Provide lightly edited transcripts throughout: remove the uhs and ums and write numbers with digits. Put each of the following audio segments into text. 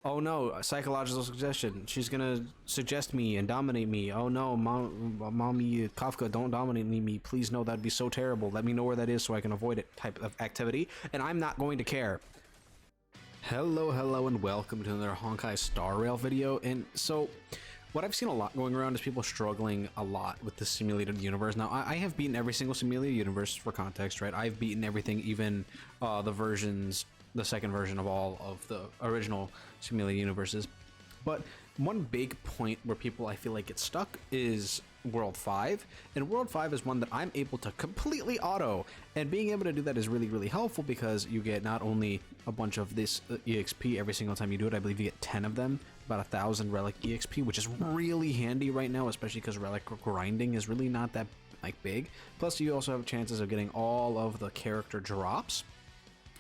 Oh no, a psychological suggestion. She's gonna suggest me and dominate me. Oh no, mommy, Kafka, don't dominate me. Please no, that'd be so terrible. Let me know where that is so I can avoid it type of activity. And I'm not going to care. Hello, and welcome to another Honkai Star Rail video. And so, what I've seen a lot going around is people struggling a lot with the simulated universe. Now, I have beaten every single simulated universe for context, right? I've beaten everything, even the second version of all of the original simulated universes. But one big point where people I feel like get stuck is World 5, and World 5 is one that I'm able to completely auto, and being able to do that is really helpful because you get not only a bunch of this EXP every single time you do it. I believe you get 10 of them, about 1,000 relic EXP, which is really handy right now, especially because relic grinding is really not that big. Plus you also have chances of getting all of the character drops,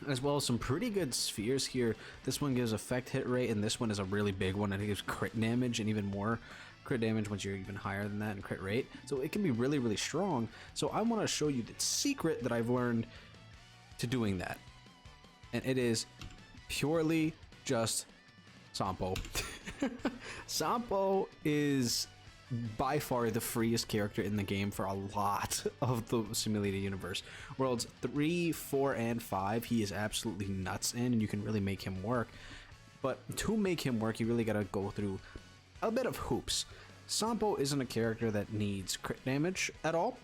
as well as some pretty good spheres here. This one gives effect hit rate, and this one is a really big one, and it gives crit damage and even more crit damage once you're even higher than that in crit rate. So it can be really strong. So I want to show you the secret that I've learned to doing that, and it is purely just Sampo. Sampo is by far the freest character in the game for a lot of the simulated universe. Worlds 3, 4, and 5, he is absolutely nuts in, and you can really make him work. But to make him work, you really gotta go through a bit of hoops. Sampo isn't a character that needs crit damage at all.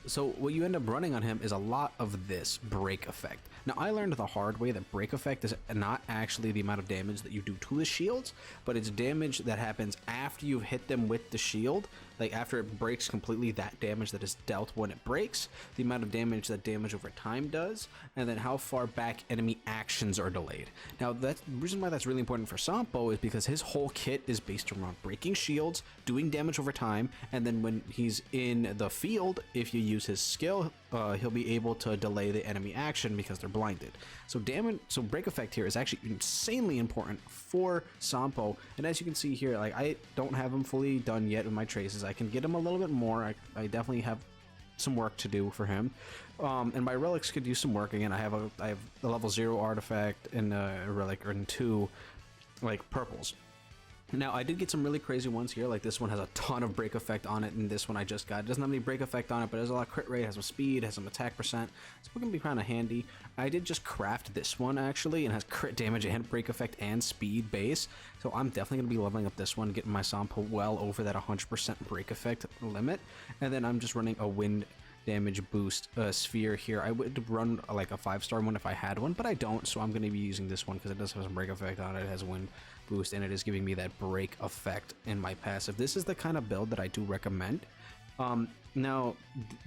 So what you end up running on him is a lot of this break effect. Now I learned the hard way that break effect is not actually the amount of damage that you do to the shields, but it's damage that happens after you've hit them with the shield. Like after it breaks completely, that damage that is dealt when it breaks, the amount of damage that damage over time does, and then how far back enemy actions are delayed. Now that's the reason why that's really important for Sampo is because his whole kit is based around breaking shields, doing damage over time, and then when he's in the field, if you use his skill, he'll be able to delay the enemy action because they're blinded. So break effect here is actually insanely important for Sampo, and as you can see here, like I don't have him fully done yet with my traces. I can get him a little bit more. I definitely have some work to do for him, and my relics could use some work. Again, I have a level 0 artifact and a relic and 2 like purples. Now, I did get some really crazy ones here, like this one has a ton of break effect on it, and this one I just got. It doesn't have any break effect on it, but it has a lot of crit rate, has some speed, has some attack percent, so it can be kind of handy. I did just craft this one, actually, and has crit damage and break effect and speed base, so I'm definitely going to be leveling up this one, getting my Sampo well over that 100% break effect limit, and then I'm just running a wind damage boost sphere here. I would run like a 5-star one if I had one, but I don't, so I'm going to be using this one because it does have some break effect on it. It has wind boost, and it is giving me that break effect in my passive. This is the kind of build that I do recommend. Now,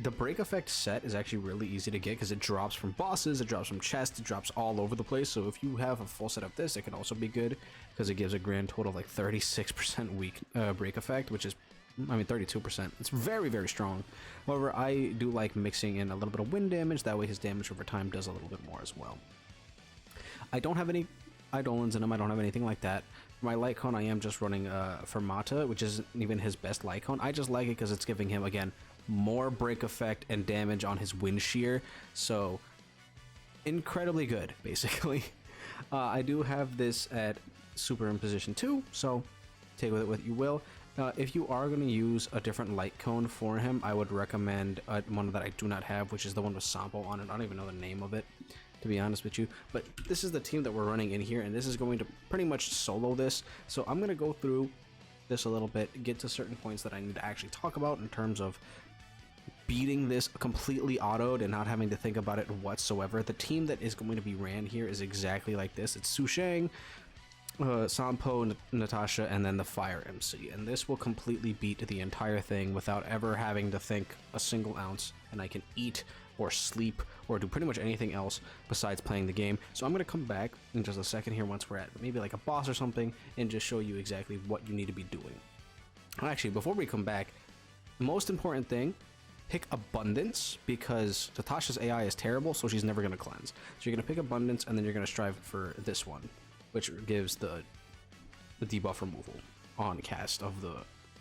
the break effect set is actually really easy to get because it drops from bosses, it drops from chests, it drops all over the place. So if you have a full set of this, it can also be good because it gives a grand total of like 36% weak break effect, which is 32%. It's very strong. However, I do like mixing in a little bit of wind damage. That way his damage over time does a little bit more as well. I don't have any Eidolons in him. I don't have anything like that. For my light cone, I am just running Fermata, which isn't even his best light cone. I just like it because it's giving him, again, more break effect and damage on his wind shear. So, incredibly good, basically. I do have this at super in position 2, so take with it what you will. If you are going to use a different light cone for him, I would recommend one that I do not have, which is the one with Sampo on it. I don't even know the name of it, to be honest with you. But this is the team that we're running in here, and this is going to pretty much solo this. So I'm going to go through this a little bit, get to certain points that I need to actually talk about in terms of beating this completely autoed and not having to think about it whatsoever. The team that is going to be ran here is exactly like this. It's Su Shang, Sampo, Natasha, and then the Fire MC, and this will completely beat the entire thing without ever having to think a single ounce, and I can eat or sleep or do pretty much anything else besides playing the game. So I'm going to come back in just a second here once we're at maybe like a boss or something and just show you exactly what you need to be doing. Actually, before we come back, the most important thing, pick Abundance, because Natasha's AI is terrible, so she's never going to cleanse. So you're going to pick Abundance, and then you're going to strive for this one, which gives the debuff removal on cast of the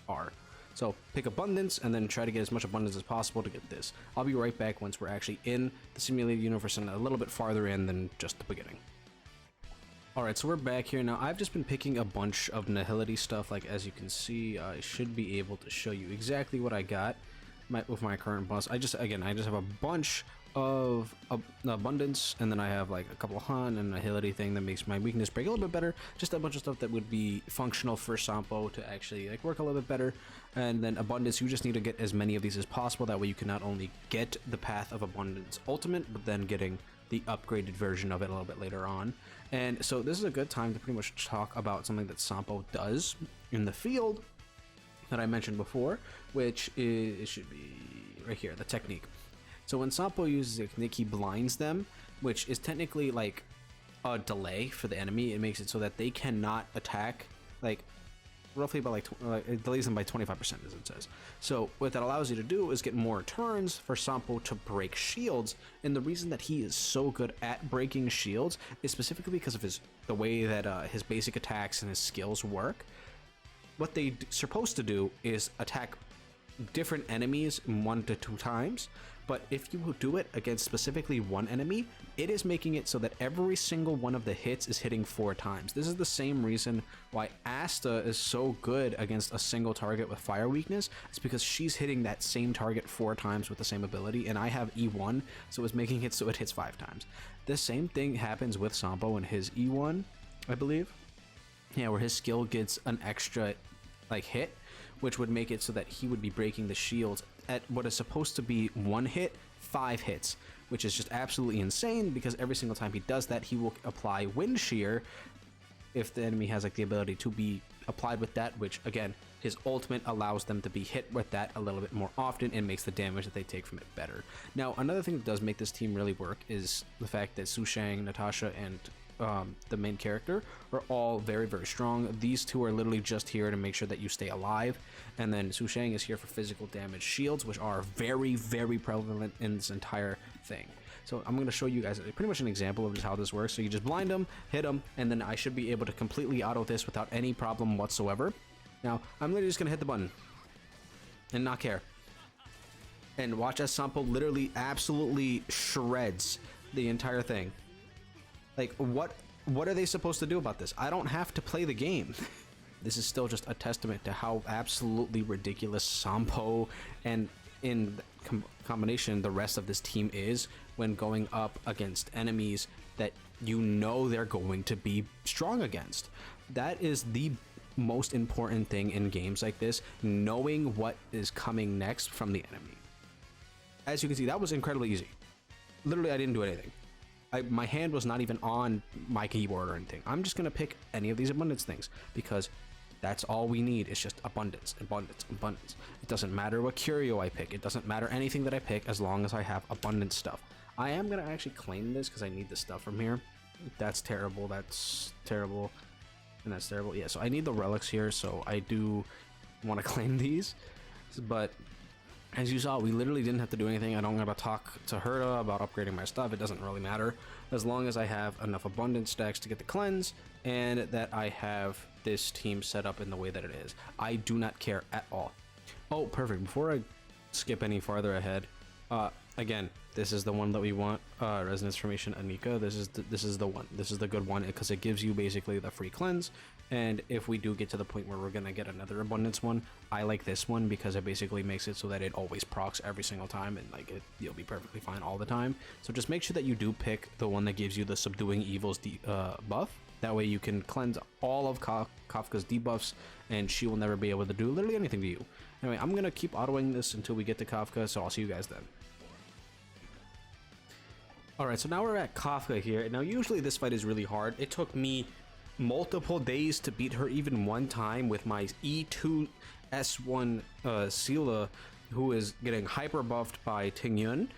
R. So pick Abundance and then try to get as much Abundance as possible to get this. I'll be right back once we're actually in the simulated universe and a little bit farther in than just the beginning. All right, so we're back here now. I've just been picking a bunch of Nihility stuff. Like, as you can see, I should be able to show you exactly what I got with my current boss. I just have a bunch of abundance, and then I have like a couple of hunt and a Nihility thing that makes my weakness break a little bit better. Just a bunch of stuff that would be functional for Sampo to actually like work a little bit better. And then abundance, you just need to get as many of these as possible. That way you can not only get the Path of Abundance ultimate, but then getting the upgraded version of it a little bit later on. And so this is a good time to pretty much talk about something that Sampo does in the field that I mentioned before, which is, it should be right here, the technique. So when Sampo uses a technique, he blinds them, which is technically like a delay for the enemy. It makes it so that they cannot attack, like roughly about it delays them by 25%, as it says. So what that allows you to do is get more turns for Sampo to break shields. And the reason that he is so good at breaking shields is specifically because of the way that his basic attacks and his skills work. What they're supposed to do is attack different enemies 1 to 2 times, but if you do it against specifically one enemy, it is making it so that every single one of the hits is hitting 4 times. This is the same reason why Asta is so good against a single target with fire weakness. It's because she's hitting that same target 4 times with the same ability, and I have E1, so it's making it so it hits 5 times. The same thing happens with Sampo and his E1, I believe. Yeah, where his skill gets an extra like hit, which would make it so that he would be breaking the shields at what is supposed to be 1 hit, 5 hits, which is just absolutely insane, because every single time he does that, he will apply Wind Shear if the enemy has like the ability to be applied with that, which again, his ultimate allows them to be hit with that a little bit more often and makes the damage that they take from it better. Now, another thing that does make this team really work is the fact that Su Shang, Natasha, and the main character are all very, very strong. These two are literally just here to make sure that you stay alive, and then Su Shang is here for physical damage shields, which are very, very prevalent in this entire thing. So I'm going to show you guys pretty much an example of just how this works. So you just blind them, hit them, and then I should be able to completely auto this without any problem whatsoever. Now I'm literally just going to hit the button and not care, and watch as Sampo literally absolutely shreds the entire thing. Like, what are they supposed to do about this? I don't have to play the game. This is still just a testament to how absolutely ridiculous Sampo and in combination the rest of this team is when going up against enemies that you know they're going to be strong against. That is the most important thing in games like this, knowing what is coming next from the enemy. As you can see, that was incredibly easy. Literally, I didn't do anything. My hand was not even on my keyboard or anything. I'm just going to pick any of these abundance things because that's all we need. It's just abundance, abundance, abundance. It doesn't matter what curio I pick. It doesn't matter anything that I pick as long as I have abundance stuff. I am going to actually claim this because I need the stuff from here. That's terrible. That's terrible. And that's terrible. Yeah, so I need the relics here, so I do want to claim these. But as you saw, we literally didn't have to do anything. I don't have to talk to Herta about upgrading my stuff. It doesn't really matter as long as I have enough abundance stacks to get the cleanse and that I have this team set up in the way that it is. I do not care at all. Oh, perfect. Before I skip any farther ahead, again, this is the one that we want. Resonance Formation Anika. This is the one. This is the good one because it gives you basically the free cleanse. And if we do get to the point where we're gonna get another abundance one, I like this one because it basically makes it so that it always procs every single time, and like you'll be perfectly fine all the time. So just make sure that you do pick the one that gives you the Subduing Evils buff. That way you can cleanse all of Kafka's debuffs, and she will never be able to do literally anything to you. Anyway, I'm gonna keep autoing this until we get to Kafka, so I'll see you guys then. Alright, so now we're at Kafka here. Now usually this fight is really hard. It took me multiple days to beat her even one time with my E2 S1 Sela, who is getting hyper buffed by Tingyun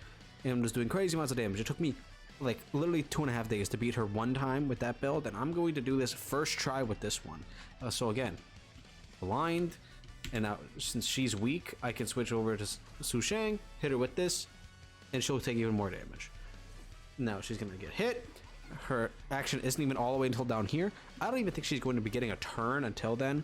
and was doing crazy amounts of damage. It took me like literally 2.5 days to beat her one time with that build, and I'm going to do this first try with this one. So again, blind, and now since she's weak, I can switch over to Su Shang, hit her with this, and she'll take even more damage. Now she's gonna get hit. Her action isn't even all the way until down here. I don't even think she's going to be getting a turn until then.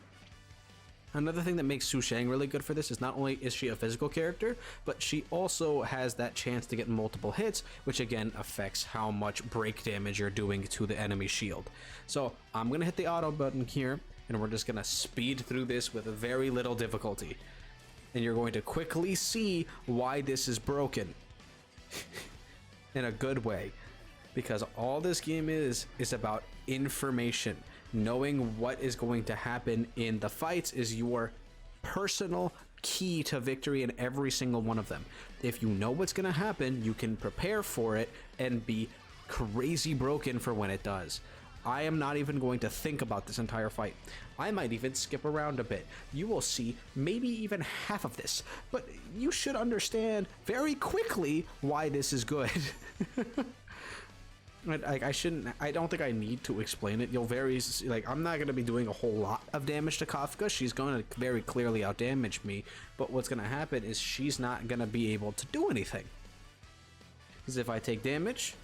Another thing that makes Su Shang really good for this is not only is she a physical character, but she also has that chance to get multiple hits, which again affects how much break damage you're doing to the enemy shield. So I'm going to hit the auto button here, and we're just going to speed through this with very little difficulty. And you're going to quickly see why this is broken. In a good way. Because all this game is about information. Knowing what is going to happen in the fights is your personal key to victory in every single one of them. If you know what's going to happen, you can prepare for it and be crazy broken for when it does. I am not even going to think about this entire fight. I might even skip around a bit. You will see maybe even half of this, but you should understand very quickly why this is good. I don't think I need to explain it. You'll I'm not going to be doing a whole lot of damage to Kafka. She's going to very clearly outdamage me, but what's going to happen is she's not going to be able to do anything. Because if I take damage,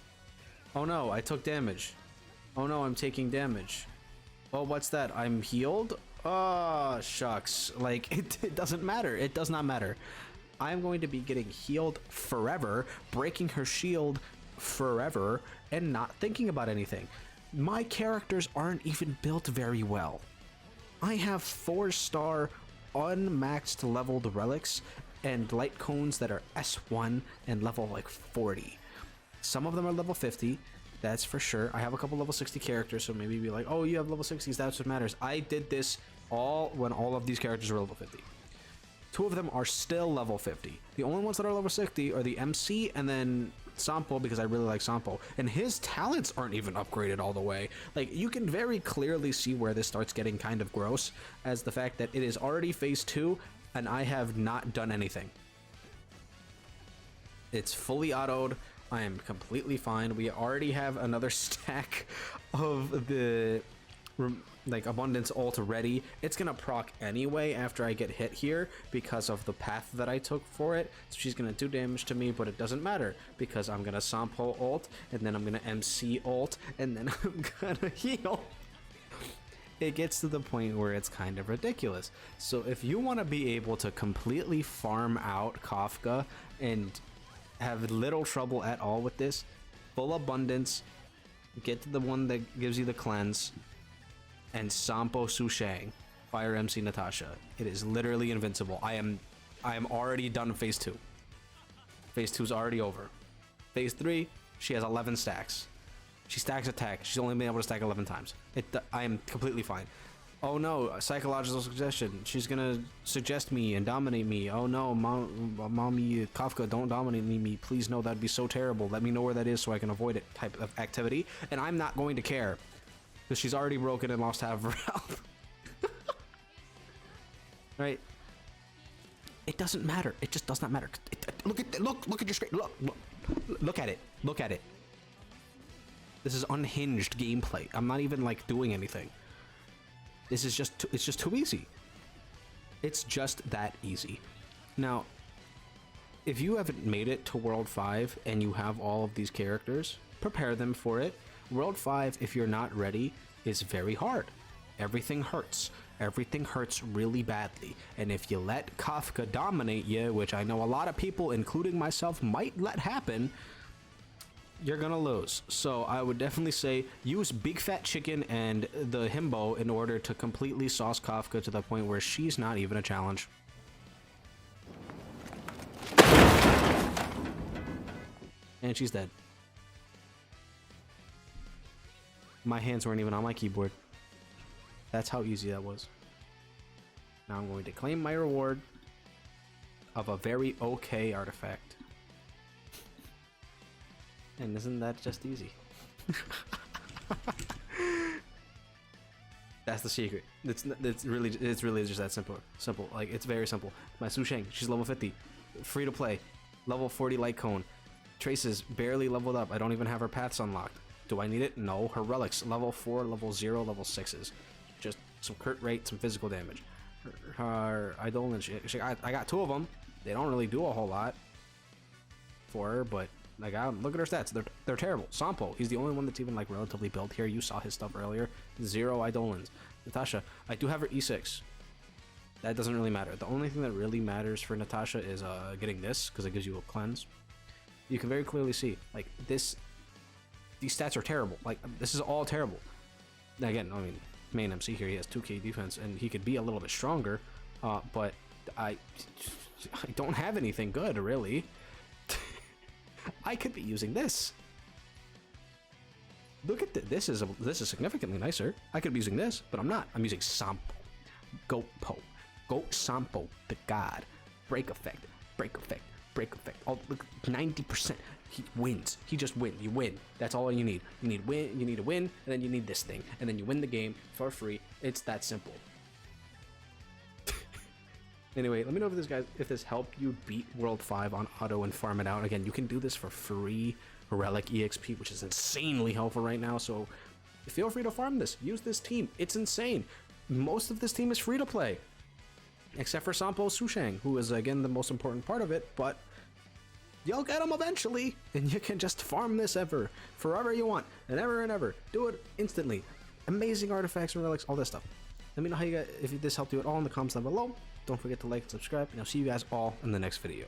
oh no, I took damage. Oh no, I'm taking damage. Oh, what's that? I'm healed? Oh, shucks. Like, it doesn't matter. It does not matter. I'm going to be getting healed forever, breaking her shield forever, and not thinking about anything. My characters aren't even built very well. I have 4-star unmaxed leveled relics and light cones that are S1 and level like 40. Some of them are level 50, that's for sure. I have a couple level 60 characters, so maybe be like, oh, you have level 60s, that's what matters. I did this all when all of these characters were level 50. 2 of them are still level 50. The only ones that are level 60 are the MC and then Sampo, because I really like Sampo, and his talents aren't even upgraded all the way. Like, you can very clearly see where this starts getting kind of gross, as the fact that it is already phase 2 and I have not done anything. It's fully autoed. I am completely fine. We already have another stack of the abundance ult ready. It's gonna proc anyway after I get hit here because of the path that I took for it. So she's gonna do damage to me, but it doesn't matter because I'm gonna Sampo ult, and then I'm gonna MC ult, and then I'm gonna heal. It gets to the point where it's kind of ridiculous. So if you want to be able to completely farm out Kafka and have little trouble at all with this, full abundance, get to the one that gives you the cleanse, and Sampo Su Shang, Fire MC Natasha. It is literally invincible. I am already done phase 2. Phase 2 is already over. Phase 3, she has 11 stacks. She stacks attack. She's only been able to stack 11 times. I am completely fine. Oh no, psychological suggestion. She's gonna suggest me and dominate me. Oh no, mommy Kafka, don't dominate me. Please, no, that'd be so terrible. Let me know where that is so I can avoid it type of activity. And I'm not going to care. Because she's already broken and lost half of her health. Right? It doesn't matter. It just does not matter. Look at your screen. Look at it. Look at it. This is unhinged gameplay. I'm not even like doing anything. This is just it's just too easy. It's just that easy. Now, if you haven't made it to World 5 and you have all of these characters, prepare them for it. World 5, if you're not ready, is very hard. Everything hurts. Everything hurts really badly. And if you let Kafka dominate you, which I know a lot of people, including myself, might let happen, you're gonna lose. So I would definitely say use Big Fat Chicken and the Himbo in order to completely sauce Kafka to the point where she's not even a challenge. And she's dead. My hands weren't even on my keyboard. That's how easy that was. Now I'm going to claim my reward of a very okay artifact. And isn't that just easy? That's the secret. It's really just that simple. Simple. Like, it's very simple. My Su Shang, she's level 50. Free to play. Level 40 light cone. Traces barely leveled up. I don't even have her paths unlocked. Do I need it? No. Her relics, level 4, level 0, level 6s. Just some crit rate, some physical damage. Her Eidolon, I got 2 of them. They don't really do a whole lot for her, but like, look at her stats. They're terrible. Sampo, he's the only one that's even like relatively built here. You saw his stuff earlier. 0 Eidolons. Natasha, I do have her E6. That doesn't really matter. The only thing that really matters for Natasha is getting this, because it gives you a cleanse. You can very clearly see, like, these stats are terrible. Like, this is all terrible. Again, I mean, main MC here, he has 2k defense, and he could be a little bit stronger, but I don't have anything good, really. I could be using this. Look at this. This is significantly nicer. I could be using this, but I'm not. I'm using Sampo. Goat Sampo, the god. Break effect. Oh, look, 90%. He wins. He just wins. You win. That's all you need. You need win. You need a win, and then you need this thing, and then you win the game for free. It's that simple. Anyway, let me know if this helped you beat World 5 on auto and farm it out. Again, you can do this for free Relic EXP, which is insanely helpful right now. So feel free to farm this. Use this team. It's insane. Most of this team is free to play, except for Sampo Sushang, who is, again, the most important part of it, but you'll get him eventually, and you can just farm this forever you want, and ever. Do it instantly. Amazing artifacts and relics, all this stuff. Let me know how if this helped you at all in the comments down below. Don't forget to like and subscribe, and I'll see you guys all in the next video.